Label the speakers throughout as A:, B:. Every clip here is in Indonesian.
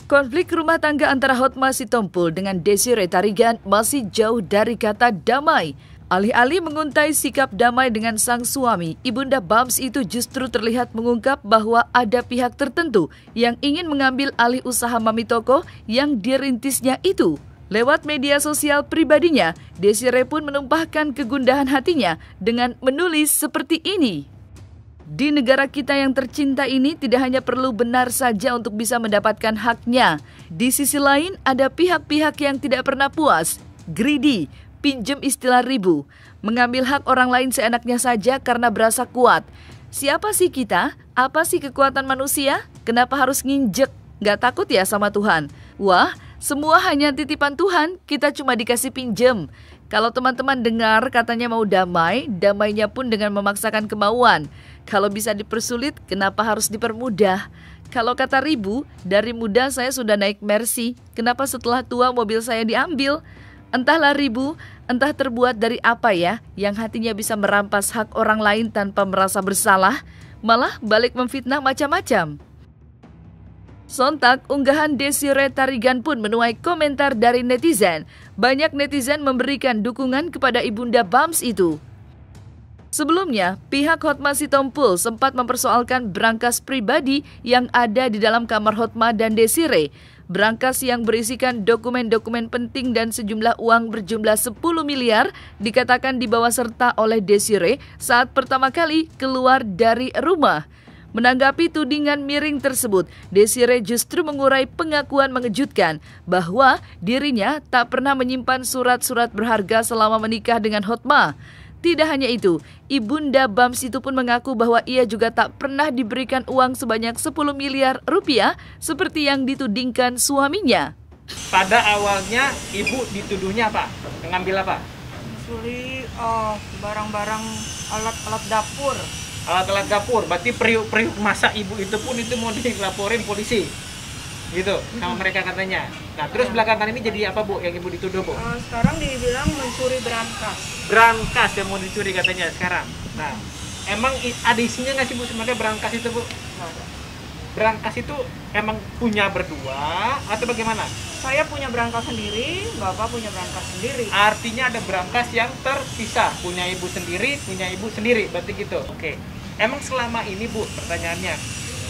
A: Konflik rumah tangga antara Hotma Sitompul dengan Desiree Tarigan masih jauh dari kata damai. Alih-alih menguntai sikap damai dengan sang suami, Ibunda Bams itu justru terlihat mengungkap bahwa ada pihak tertentu yang ingin mengambil alih usaha Mami Toko yang dirintisnya itu. Lewat media sosial pribadinya, Desiree pun menumpahkan kegundahan hatinya dengan menulis seperti ini. Di negara kita yang tercinta ini tidak hanya perlu benar saja untuk bisa mendapatkan haknya. Di sisi lain ada pihak-pihak yang tidak pernah puas, greedy, pinjem istilah ribu, mengambil hak orang lain seenaknya saja karena berasa kuat. Siapa sih kita? Apa sih kekuatan manusia? Kenapa harus nginjek? Gak takut ya sama Tuhan? Wah, semua hanya titipan Tuhan, kita cuma dikasih pinjem. Kalau teman-teman dengar katanya mau damai, damainya pun dengan memaksakan kemauan. Kalau bisa dipersulit, kenapa harus dipermudah? Kalau kata ribu, dari muda saya sudah naik Mercy. Kenapa setelah tua mobil saya diambil? Entahlah ribu, entah terbuat dari apa ya, yang hatinya bisa merampas hak orang lain tanpa merasa bersalah, malah balik memfitnah macam-macam. Sontak, unggahan Desiree Tarigan pun menuai komentar dari netizen. Banyak netizen memberikan dukungan kepada Ibunda Bams itu. Sebelumnya, pihak Hotma Sitompul sempat mempersoalkan berangkas pribadi yang ada di dalam kamar Hotma dan Desiree. Berangkas yang berisikan dokumen-dokumen penting dan sejumlah uang berjumlah 10 miliar dikatakan dibawa serta oleh Desiree saat pertama kali keluar dari rumah. Menanggapi tudingan miring tersebut, Desiree justru mengurai pengakuan mengejutkan bahwa dirinya tak pernah menyimpan surat-surat berharga selama menikah dengan Hotma. Tidak hanya itu, Ibunda Bams itu pun mengaku bahwa ia juga tak pernah diberikan uang sebanyak 10 miliar rupiah seperti yang ditudingkan suaminya.
B: Pada awalnya ibu dituduhnya apa? Mengambil apa?
C: Mencuri barang-barang alat-alat dapur.
B: Alat-alat dapur, berarti periuk masak ibu itu pun itu mau dilaporin polisi, gitu sama mereka katanya. Nah terus belakangan ini jadi apa bu yang ibu dituduh bu?
C: Sekarang dibilang mencuri berangkas.
B: Berangkas yang mau dicuri katanya sekarang. Nah emang ada isinya nggak sih bu sebenarnya berangkas itu bu? Berangkas itu emang punya berdua atau bagaimana?
C: Saya punya berangkas sendiri, bapak punya berangkas sendiri.
B: Artinya ada berangkas yang terpisah, punya ibu sendiri, berarti gitu. Oke. Emang selama ini bu, pertanyaannya,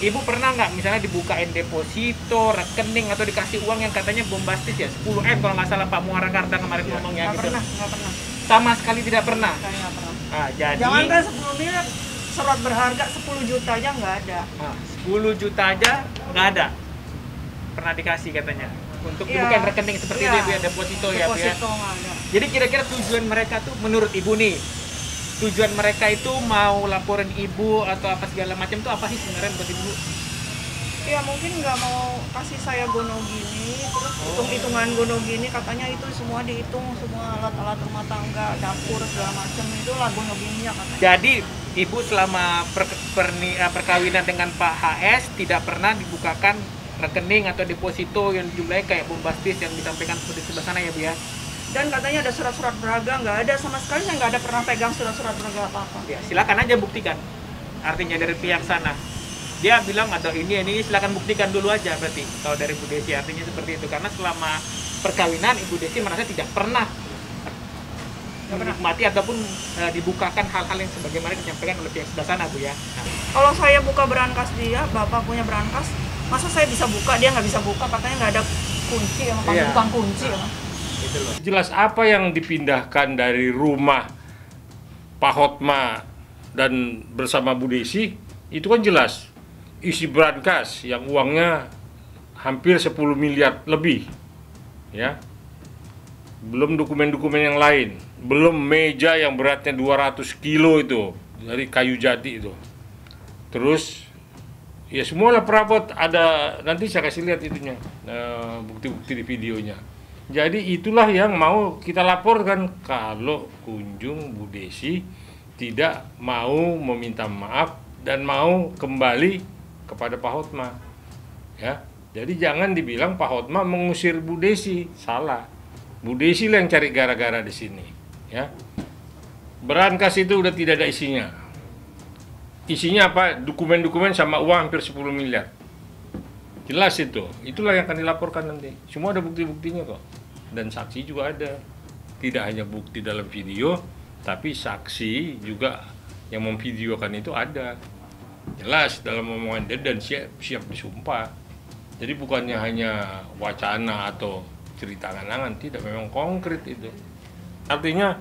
B: ibu pernah nggak misalnya dibukain deposito, rekening atau dikasih uang yang katanya bombastis ya, 10M kalau nggak salah Pak Muarakarta kemarin ngomongnya gitu.
C: Nggak pernah.
B: Sama sekali tidak pernah.
C: Nggak pernah.
B: Nah, jadi.
C: Jangankan 10 miliar, surat berharga 10 juta aja nggak ada.
B: Nah, 10 juta aja nggak ada. Pernah dikasih katanya. Untuk dibukain rekening seperti itu ya, deposito ya Bu ya. Jadi kira-kira tujuan mereka tuh menurut ibu nih, tujuan mereka itu mau laporin ibu atau apa segala macam tuh apa sih sebenarnya buat ibu?
C: Ya mungkin nggak mau kasih saya gono gini, terus hitung-hitungan gono gini, katanya itu semua dihitung, semua alat-alat rumah tangga, dapur segala macam itulah gono gininya katanya.
B: Jadi ibu selama perkawinan dengan Pak HS tidak pernah dibukakan rekening atau deposito yang jumlahnya kayak bombastis yang disampaikan seperti sebelah sana ya Bu ya?
C: Dan katanya ada surat-surat berharga, nggak ada sama sekali, saya nggak ada pernah pegang surat-surat berharga apa-apa.
B: Ya, silakan aja buktikan. Artinya dari pihak sana. Dia bilang ada ini, silakan buktikan dulu aja berarti. Kalau dari Bu Desi artinya seperti itu. Karena selama perkawinan Ibu Desi merasa tidak pernah menikmati ataupun dibukakan hal-hal yang sebagaimana disampaikan oleh pihak sebelah sana Bu ya. Nah.
C: Kalau saya buka berangkas dia, bapak punya berangkas, masa saya bisa buka, dia nggak bisa buka, katanya nggak ada kunci, tukang kunci.
B: Gitu loh.
D: Jelas apa yang dipindahkan dari rumah Pak Hotma dan bersama Bu Desi, itu kan jelas isi berangkas yang uangnya hampir 10 miliar lebih. Ya. Belum dokumen-dokumen yang lain, belum meja yang beratnya 200 kilo itu dari kayu jati itu. Terus ya semualah perabot ada, nanti saya kasih lihat itunya, bukti-bukti di videonya. Jadi itulah yang mau kita laporkan kalau kunjung Bu Desi tidak mau meminta maaf dan mau kembali kepada Pak Hotma. Ya, jadi jangan dibilang Pak Hotma mengusir Bu Desi, salah. Bu Desi lah yang cari gara-gara di sini. Ya, Berangkas itu udah tidak ada isinya. Isinya apa? Dokumen-dokumen sama uang hampir 10 miliar. Jelas itu. Itulah yang akan dilaporkan nanti. Semua ada bukti-buktinya kok. Dan saksi juga ada. Tidak hanya bukti dalam video, tapi saksi juga yang memvideokan itu ada. Jelas dalam omongan dia dan siap disumpah. Jadi bukannya hanya wacana atau cerita angan-angan, tidak, memang konkret itu. Artinya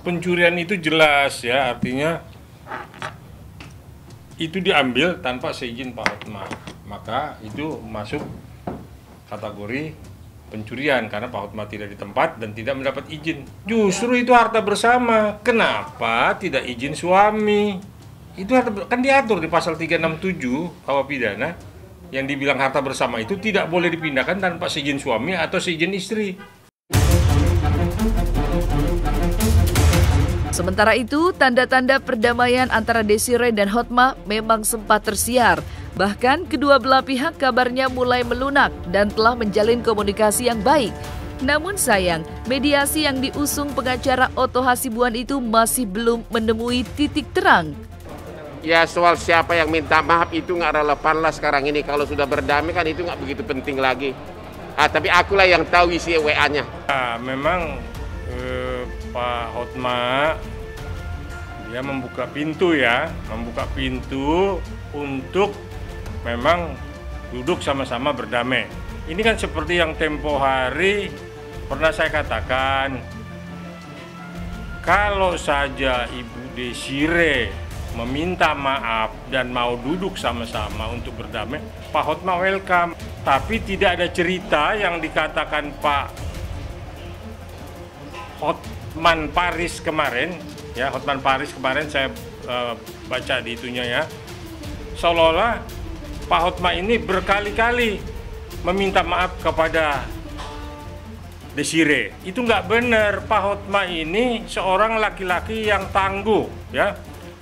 D: pencurian itu jelas ya, artinya itu diambil tanpa seizin Pak Hotma, maka itu masuk kategori pencurian karena Pak Hotma tidak di tempat dan tidak mendapat izin. Justru itu harta bersama. Kenapa tidak izin suami? Itu kan diatur di pasal 367 KUH pidana yang dibilang harta bersama itu tidak boleh dipindahkan tanpa seizin suami atau seizin istri.
A: Sementara itu, tanda-tanda perdamaian antara Desiree dan Hotma memang sempat tersiar. Bahkan kedua belah pihak kabarnya mulai melunak dan telah menjalin komunikasi yang baik. Namun sayang, mediasi yang diusung pengacara Otto Hasibuan itu masih belum menemui titik terang.
E: Ya, soal siapa yang minta maaf itu nggak relevan lah sekarang ini. Kalau sudah berdamai kan itu nggak begitu penting lagi. Tapi akulah yang tahu isi WA-nya.
D: Memang Pak Hotma dia membuka pintu untuk memang duduk sama-sama berdamai. Ini kan seperti yang tempo hari pernah saya katakan, kalau saja Ibu Desiree meminta maaf dan mau duduk sama-sama untuk berdamai, Pak Hotma welcome. Tapi tidak ada cerita yang dikatakan Pak Hotman Paris kemarin, ya Hotman Paris kemarin saya baca di itunya ya, seolah-olah Pak Hotma ini berkali-kali meminta maaf kepada Desiree. Itu nggak benar. Pak Hotma ini seorang laki-laki yang tangguh, ya,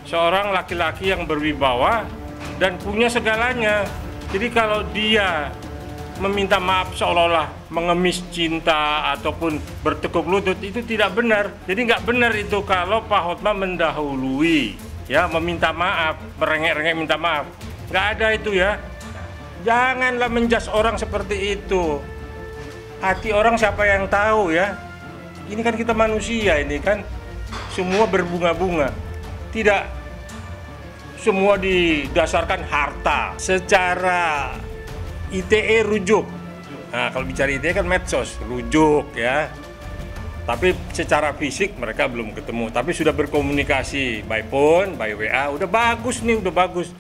D: seorang laki-laki yang berwibawa dan punya segalanya. Jadi kalau dia meminta maaf seolah-olah mengemis cinta ataupun bertekuk lutut, itu tidak benar. Jadi nggak benar itu kalau Pak Hotma mendahului, ya, meminta maaf, merengek-rengek minta maaf. Nggak ada itu ya. Janganlah menjas orang seperti itu. Hati orang siapa yang tahu ya. Ini kan kita manusia, ini kan semua berbunga-bunga. Tidak semua didasarkan harta. Secara ITE rujuk. Nah, kalau bicara ITE kan medsos, rujuk ya. Tapi secara fisik mereka belum ketemu. Tapi sudah berkomunikasi by phone, by WA. Udah bagus nih, udah bagus.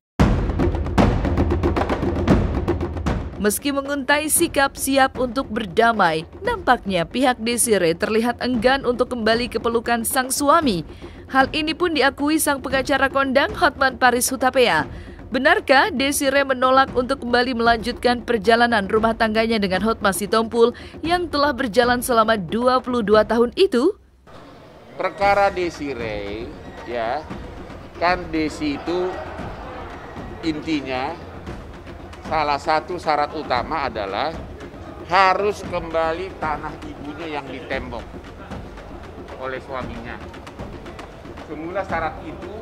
A: Meski menguntai sikap siap untuk berdamai, nampaknya pihak Desiree terlihat enggan untuk kembali ke pelukan sang suami. Hal ini pun diakui sang pengacara kondang Hotman Paris Hutapea. Benarkah Desiree menolak untuk kembali melanjutkan perjalanan rumah tangganya dengan Hotma Sitompul yang telah berjalan selama 22 tahun itu?
E: Perkara Desiree, ya, kan Desi itu intinya salah satu syarat utama adalah harus kembali tanah ibunya yang ditembok oleh suaminya. Semula syarat itu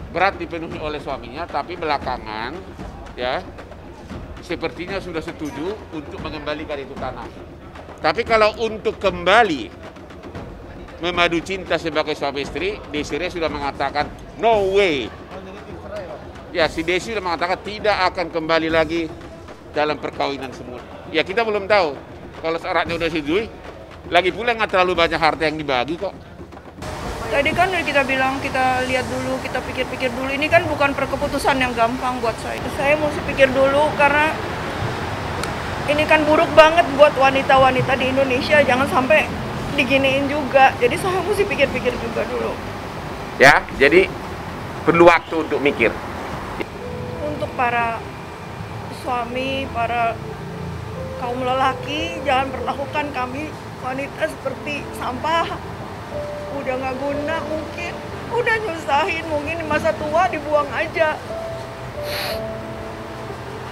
E: berat dipenuhi oleh suaminya, tapi belakangan ya sepertinya sudah setuju untuk mengembalikan itu tanah. Tapi kalau untuk kembali memadu cinta sebagai suami istri, Desiree sudah mengatakan no way. Ya, si Desi sudah mengatakan tidak akan kembali lagi dalam perkawinan semula. Ya, kita belum tahu. Kalau syaratnya udah disetujui, lagi pula nggak terlalu banyak harta yang dibagi kok.
C: Tadi kan kita bilang kita lihat dulu, kita pikir-pikir dulu. Ini kan bukan keputusan yang gampang buat saya. Saya mesti pikir dulu karena ini kan buruk banget buat wanita-wanita di Indonesia. Jangan sampai diginiin juga. Jadi saya mesti pikir-pikir juga dulu.
E: Ya, jadi perlu waktu untuk mikir.
C: Untuk para suami, para kaum lelaki, jangan perlakukan kami wanita seperti sampah. Udah nggak guna mungkin, udah nyusahin, mungkin di masa tua dibuang aja.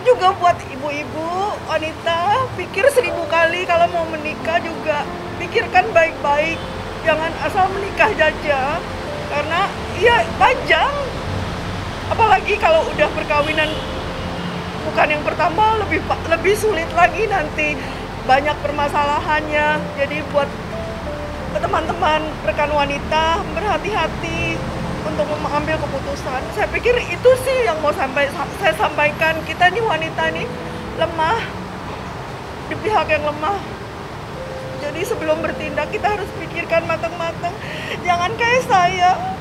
C: Juga buat ibu-ibu, wanita, pikir 1000 kali kalau mau menikah juga. Pikirkan baik-baik. jangan asal menikah saja, karena iya panjang. Apalagi kalau udah perkawinan bukan yang pertama, lebih sulit lagi nanti, banyak permasalahannya. Jadi buat teman-teman rekan wanita berhati-hati untuk mengambil keputusan. Saya pikir itu sih yang mau saya sampaikan. Kita nih wanita nih lemah, di pihak yang lemah. Jadi sebelum bertindak kita harus pikirkan matang-matang. Jangan kayak saya.